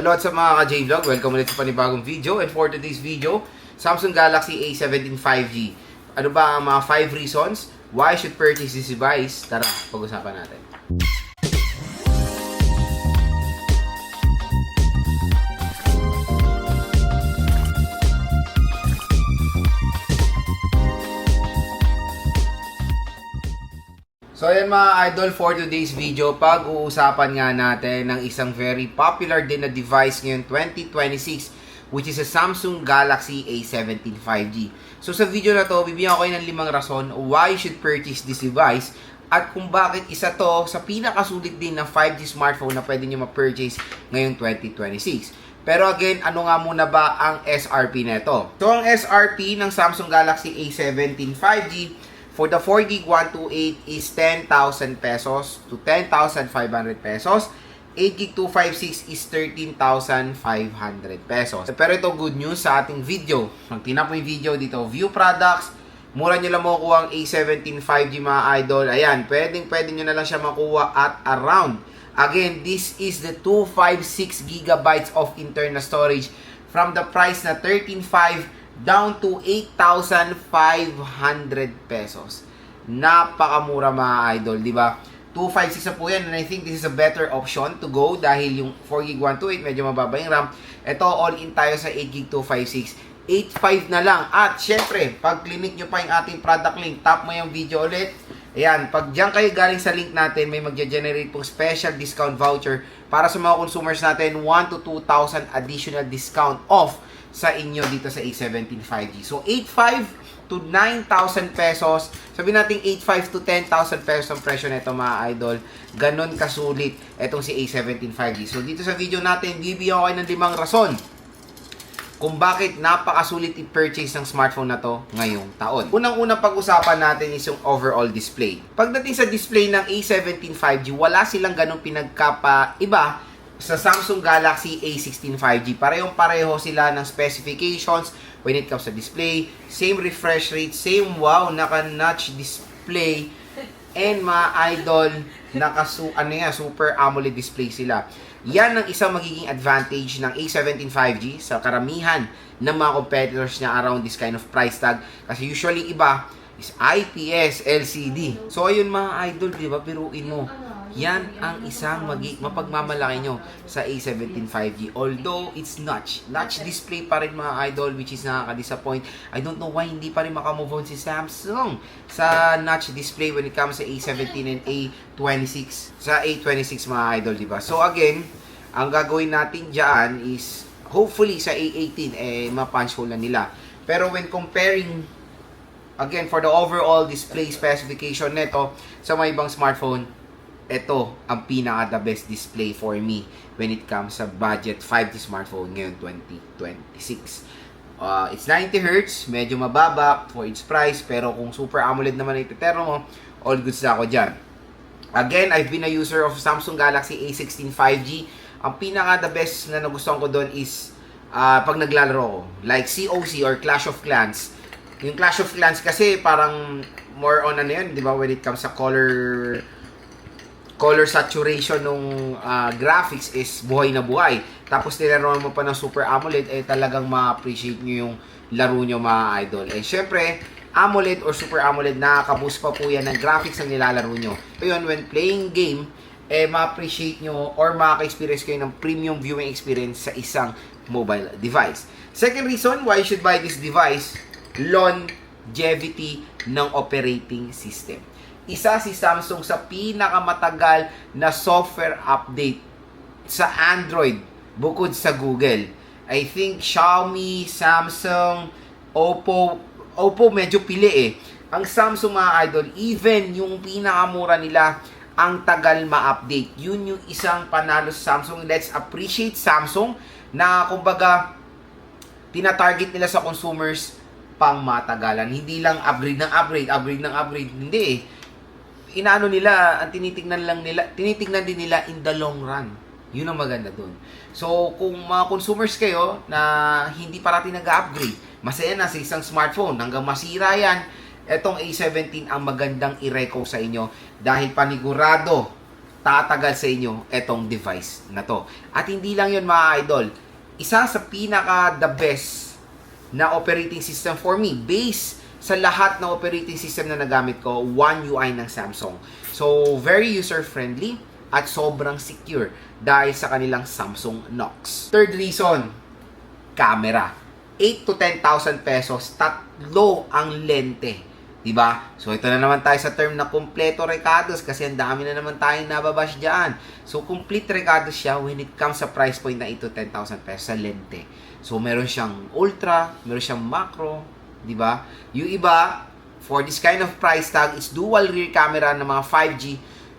Hello sa mga ka-J-Vlog, welcome ulit sa panibagong video. And for today's video, Samsung Galaxy A17 5G. Ano ba ang mga 5 reasons why you should purchase this device? Tara, pag-usapan natin. So ayan mga idol, for today's video, pag-uusapan nga natin ng isang very popular din na device ngayon 2026, which is a Samsung Galaxy A17 5G. So sa video na to, bibigyan ko kayo ng 5 rason why you should purchase this device at kung bakit isa to sa pinakasulit din na 5G smartphone na pwede nyo ma-purchase ngayong 2026. Pero again, ano nga muna ba ang SRP nito? So ang SRP ng Samsung Galaxy A17 5G for the 4GB 128 is 10,000 pesos to 10,500 pesos. 8GB 256 is 13,500 pesos. Pero ito good news sa ating video. Pag tingnan po yung video dito, view products, mura nyo lang makukuha ang A17 5G mga idol. Ayan, pwede nyo na lang siya makuha at around. Again, this is the 256GB of internal storage from the price na 13,500 down to 8,500 pesos. Napakamura mga idol, di ba? 256 na po yan, and I think this is a better option to go dahil yung 4GB 128 medyo mababa yung RAM. Ito, all-in tayo sa 8GB 256. 8.5 na lang. At syempre, pag clinic nyo pa yung ating product link, tap mo yung video ulit. Ayan, pag dyan kayo galing sa link natin, may magge-generate pong special discount voucher para sa mga consumers natin, 1 to 2,000 additional discount off sa inyo dito sa A17 5G. So, 8,500 to 9,000 pesos. Sabihin natin 8,500 to 10,000 pesos ang presyo nito mga idol. Ganon kasulit itong si A17 5G. So, dito sa video natin, bibigyan ko kayo ng 5 rason kung bakit napakasulit i-purchase ng smartphone na to ngayong taon. Unang-unang pag-usapan natin is yung overall display. Pagdating sa display ng A17 5G, wala silang ganong pinagkapa-iba sa Samsung Galaxy A16 5G. Parehong-pareho sila ng specifications when it comes to display. Same refresh rate, same naka-notch display. And mga idol, Super AMOLED display sila. Yan ang isang magiging advantage ng A17 5G sa karamihan ng mga competitors niya around this kind of price tag. Kasi usually iba is IPS LCD. So ayun mga idol, di ba? Biruin mo. Yan ang isang mapagmamalaki nyo sa A17 5G. Although it's notch display pa rin mga idol, which is nakaka-disappoint. I don't know why hindi pa rin makamove on si Samsung sa notch display when it comes sa A17 and A26. Sa A26 mga idol, diba? So again, ang gagawin natin dyan is hopefully sa A18 ma-punch hole na nila. Pero when comparing again for the overall display specification neto sa mga ibang smartphone, ito ang pinaka-the best display for me when it comes sa budget 5G smartphone ngayon 2026. It's 90Hz, medyo mababa for its price, pero kung Super AMOLED naman ang ititero mo, all goods na ako dyan. Again, I've been a user of Samsung Galaxy A16 5G. Ang pinaka-the best na nagustuhan ko doon is pag naglalaro ko, like COC or Clash of Clans. Yung Clash of Clans kasi parang more on ano yun, di ba, when it comes sa color saturation ng graphics is buhay na buhay. Tapos nilaro mo pa ng Super AMOLED, talagang ma-appreciate nyo yung laro nyo mga idol. And syempre, AMOLED or Super AMOLED, nakaka-boost pa po yan ng graphics na nilalaro nyo. So yun, when playing game, ma-appreciate nyo or makaka-experience kayo ng premium viewing experience sa isang mobile device. Second reason why you should buy this device, longevity ng operating system. Isa si Samsung sa pinakamatagal na software update sa Android bukod sa Google. I think Xiaomi, Samsung, Oppo medyo pili Ang Samsung mga idol, even yung pinakamura nila, ang tagal ma-update. Yun yung isang panalo sa Samsung. Let's appreciate Samsung na kumbaga tina-target nila sa consumers pang matagalan. Hindi lang upgrade ng upgrade. Hindi inaano nila, ang tinitingnan din nila in the long run. Yun ang maganda dun. So, kung mga consumers kayo na hindi parati nag-upgrade, masaya na sa isang smartphone, hanggang masira yan, etong A17 ang magandang i-reco sa inyo dahil panigurado tatagal sa inyo etong device na to. At hindi lang yun mga idol, isa sa pinaka the best na operating system for me, based sa lahat ng operating system na nagamit ko, One UI ng Samsung. So, very user-friendly at sobrang secure dahil sa kanilang Samsung Knox. Third reason, camera. 8 to 10,000 pesos, tatlo ang lente. Diba? So, ito na naman tayo sa term na kompleto recados kasi ang dami na naman tayong nababash dyan. So, complete recados siya when it comes sa price point na 8 to 10,000 pesos sa lente. So, meron siyang ultra, meron siyang macro, diba? Yung iba, for this kind of price tag, it's dual rear camera ng mga 5G.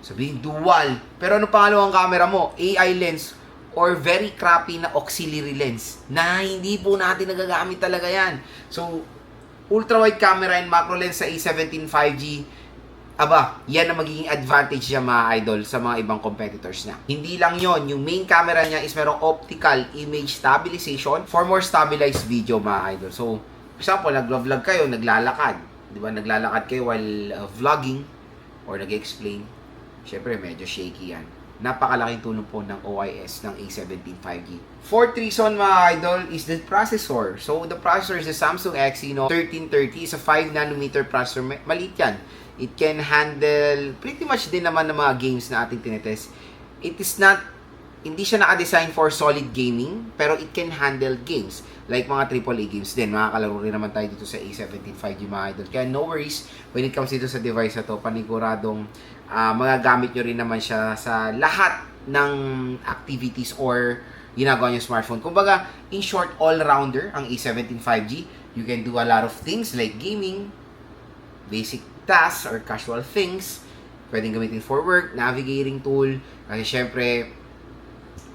Sabihin, dual. Pero ano pangalawang camera mo? AI lens or very crappy na auxiliary lens na hindi po natin nagagamit talaga yan. So, ultra-wide camera and macro lens sa A17 5G, aba, yan ang magiging advantage niya mga idol sa mga ibang competitors niya. Hindi lang yon, yung main camera niya is merong optical image stabilization for more stabilized video mga idol. So, for example, nag-vlog kayo, naglalakad. Di ba? Naglalakad kayo while vlogging or nag-explain. Siyempre, medyo shaky yan. Napakalaking tulong po ng OIS ng A17 5G. Fourth reason mga idol is the processor. So, the processor is the Samsung Exynos 1330. Is a 5nm processor. Maliit yan. It can handle pretty much din naman ng mga games na ating tinetest. It is not, hindi siya naka-design for solid gaming, pero it can handle games. Like mga AAA games din. Makakalaro rin naman tayo dito sa A17 5G mga idol. Kaya no worries when it comes dito sa device na to. Paniguradong magagamit nyo rin naman siya sa lahat ng activities or ginagawa nyo smartphone. Kumbaga, in short, all-rounder ang A17 5G. You can do a lot of things like gaming, basic tasks or casual things. Pwedeng gamitin for work, navigating tool. Kasi syempre,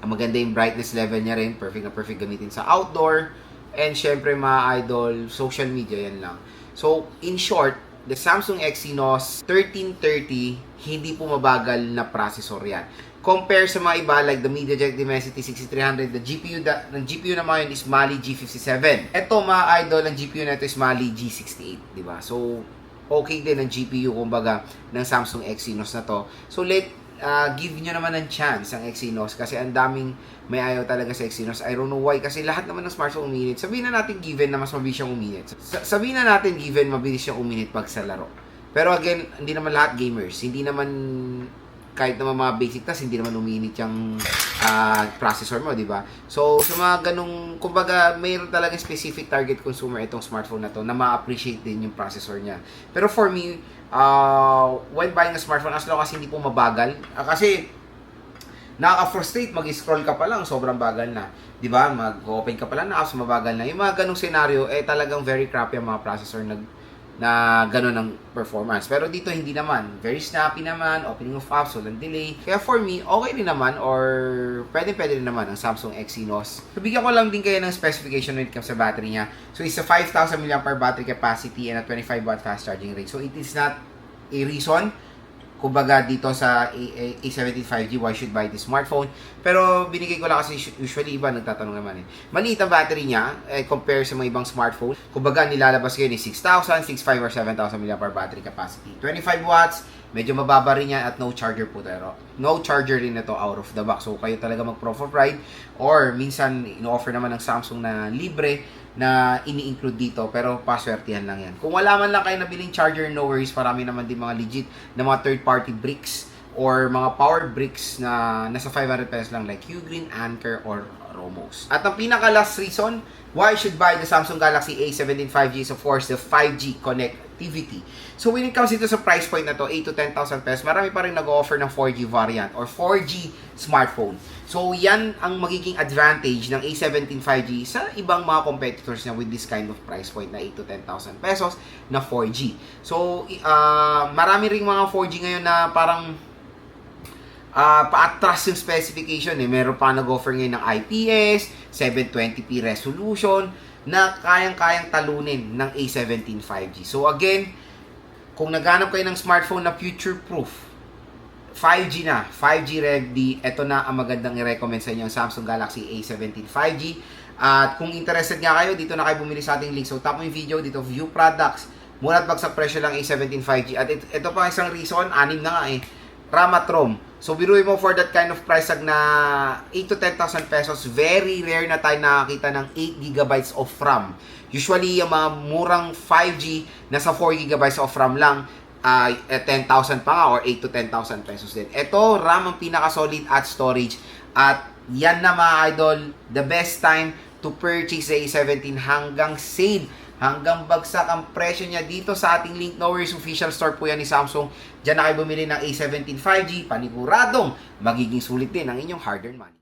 ang maganda yung brightness level niya rin. Perfect na perfect gamitin sa outdoor. And syempre, mga idol, social media, yan lang. So, in short, the Samsung Exynos 1330, hindi po mabagal na processor yan. Compare sa mga iba like the MediaTek Dimensity 6300, the GPU naman yun is Mali G57. Ito mga idol, ang GPU na ito is Mali G68, di ba? So, okay din ang GPU kumbaga ng Samsung Exynos na to. So, give nyo naman ng chance ang Exynos kasi ang daming may ayaw talaga sa Exynos. I don't know why kasi lahat naman ng smartphone uminit. Sabihin na natin given na mas mabilis siyang uminit. Sabihin na natin given mabilis siyang uminit pag sa laro. Pero again, hindi naman lahat gamers. Hindi naman kahit naman mga basic tasks, hindi naman uminit yung processor mo, di ba? So, sa mga ganung, kumbaga, mayroon talaga specific target consumer itong smartphone na to na ma-appreciate din yung processor niya. Pero for me, when buying a smartphone, as long as hindi po mabagal, kasi nakaka-frustrate, mag-scroll ka pa lang, sobrang bagal na. Di ba? Mag-open ka pa lang na apps, mabagal na. Yung mga ganung scenario, talagang very crappy ang mga processor na gano'n ang performance. Pero dito hindi naman. Very snappy naman, opening of apps, walang delay. Kaya for me, okay rin naman or pwede rin naman ang Samsung Exynos. So, bigyan ko lang din kayo ng specification when it comes sa battery niya. So, it's a 5,000 mAh battery capacity and a 25 watt fast charging rate. So, it is not a reason kumbaga dito sa A17 5G, why should buy this smartphone? Pero binigay ko lang kasi usually iba nagtatanong naman Maliit ang battery niya compare sa mga ibang smartphone. Kumbaga nilalabas kayo ni 6,000, 6,500 or 7,000 mAh battery capacity. 25 watts, medyo mababa rin yan at no charger po tayo. No charger rin ito out of the box. So kayo talaga mag-proof of ride or minsan ino-offer naman ng Samsung na libre na ini-include dito pero paswertihan lang yan. Kung wala man lang kayo nabiling charger, no worries, marami naman din mga legit na mga third-party bricks or mga power bricks na nasa 500 pesos lang like Ugreen, Anker, or Romos. At ang pinaka-last reason why you should buy the Samsung Galaxy A17 5G is of course the 5G connectivity. So when it comes dito sa price point na to, 8 to 10,000 pesos, marami pa rin nag-offer ng 4G variant or 4G smartphone. So yan ang magiging advantage ng A17 5G sa ibang mga competitors na with this kind of price point na 8 to 10,000 pesos na 4G. So marami ring mga 4G ngayon na parang pa-atras yung specification Meron pa nag-offer ngayon ng IPS, 720p resolution na kayang-kayang talunin ng A17 5G. So again, kung naghanap kayo ng smartphone na future-proof, 5G na, 5G ready, ito na ang magandang i-recommend sa inyo ang Samsung Galaxy A17 5G. At kung interested nga kayo, dito na kayo bumili sa ating link. So tap mo yung video dito, view products, mura at bagsak presyo lang A17 5G. At ito pa isang reason, 6 na nga RAM at ROM. So, biruin mo for that kind of price tag na 8 to 10,000 pesos, very rare na tayo nakakita ng 8 gigabytes of RAM. Usually, yung mga murang 5G, nasa 4 gigabytes of RAM lang, 10,000 pa nga or 8 to 10,000 pesos din. Ito, RAM ang pinaka-solid at storage. At yan na mga idol, the best time to purchase the A17 hanggang sale. Hanggang bagsak ang presyo niya dito sa ating link. No worries, official store po yan ni Samsung. Diyan na kayo bumili ng A17 5G. Paniguradong magiging sulit din ang inyong hard-earned money.